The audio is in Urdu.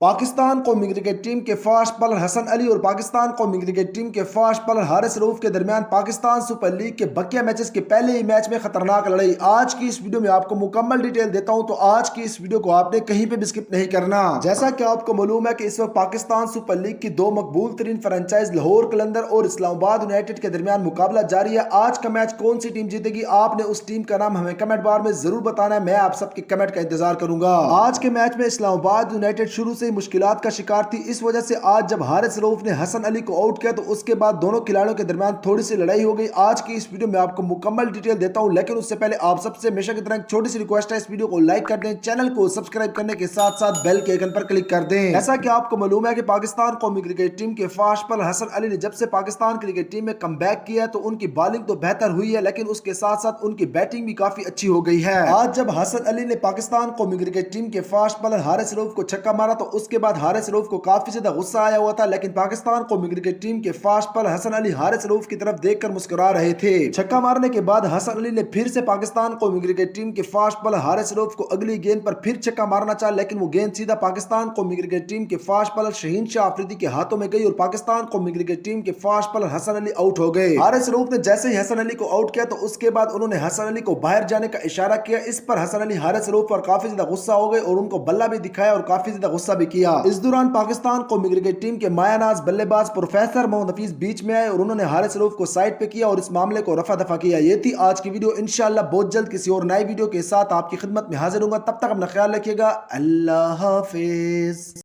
پاکستان قومی کرکٹ ٹیم کے فاسٹ بالر حسن علی اور پاکستان قومی کرکٹ ٹیم کے فاسٹ بالر حارث رؤف کے درمیان پاکستان سپر لیگ کے بقیہ میچز کے پہلے ہی میچ میں خطرناک لڑائی۔ آج کی اس ویڈیو میں آپ کو مکمل ڈیٹیل دیتا ہوں، تو آج کی اس ویڈیو کو آپ نے کہیں پہ بھی سکپ نہیں کرنا۔ جیسا کہ آپ کو معلوم ہے کہ اس وقت پاکستان سپر لیگ کی دو مقبول ترین فرنچائز لاہور قلندر اور اسلام آباد یونائٹڈ کے درمیان مقابلہ جاری ہے۔ آج کا میچ کون سی ٹیم جیتے گی، آپ نے اس ٹیم کا نام ہمیں کمنٹ بار میں ضرور بتانا ہے، میں آپ سب کے کمنٹ کا انتظار کروں گا۔ آج کے میچ میں اسلام آباد یونائٹڈ شروع سے ہی مشکلات کا شکار تھی، اس وجہ سے آج جب حارث رؤف نے حسن علی کو آؤٹ کیا تو اس کے بعد دونوں کھلاڑیوں کے درمیان تھوڑی سی لڑائی ہو گئی۔ آج کی اس ویڈیو میں آپ کو مکمل ڈیٹیل دیتا ہوں، لیکن اس سے پہلے آپ سب سے ہمیشہ کی طرح ایک چھوٹی سی ریکویسٹ ہے، اس ویڈیو کو لائک کر دیں، چینل کو سبسکرائب کرنے کے ساتھ ساتھ بیل کے آئیکن پر کلک کر دیں۔ ایسا کہ آپ کو معلوم ہے کہ پاکستان قومی کرکٹ ٹیم کے فاسٹ بالر حسن علی نے جب سے پاکستان کرکٹ ٹیم میں کم بیک کیا ہے تو ان کی بالنگ تو بہتر ہوئی ہے، لیکن اس کے ساتھ ساتھ ان کی بیٹنگ بھی کافی اچھی ہو گئی ہے۔ آج جب حسن علی نے پاکستان قومی کرکٹ ٹیم کے فاسٹ بالر حارث رؤف کو چھکا مارا تو اس کے بعد حارث رؤف کو کافی زیادہ غصہ آیا ہوا تھا، لیکن پاکستان قومی کرکٹ ٹیم کے فاسٹ بالر حسن علی حارث رؤف کی طرف دیکھ کر مسکرا رہے تھے۔ چھکا مارنے کے بعد حسن علی نے پھر سے پاکستان قومی کرکٹ ٹیم کے فاسٹ بالر حارث رؤف کو اگلی گیند پر پھر چھکا مارنا چاہا، لیکن وہ گیند سیدھا پاکستان قومی کرکٹ ٹیم کے فاسٹ بالر شہین شاہ آفریدی کے ہاتھوں میں گئی اور پاکستان قومی کرکٹ ٹیم کے fast bowler Hasan Ali out ہو گئے۔ حارث رؤف نے جیسے ہی حسن علی کو آؤٹ کیا تو اس کے بعد انہوں نے حسن علی کو باہر جانے کا اشارہ کیا، اس پر حسن علی حارث رؤف پر کافی زیادہ غصہ ہو گئے اور ان کو بلہ بھی دکھایا اور کافی زیادہ غصہ بھی کیا۔ اس دوران پاکستان قومی کرکٹ ٹیم کے مایہ ناز بلے باز پروفیسر محمد حفیظ بیچ میں آئے اور انہوں نے حارث رؤف کو سائڈ پہ کیا اور اس معاملے کو رفع دفع کیا۔ یہ تھی آج کی ویڈیو، انشاءاللہ بہت جلد کسی اور نئی ویڈیو کے ساتھ آپ کی خدمت میں حاضر ہوں گا، تب تک اپنا خیال رکھیے گا، اللہ حافظ۔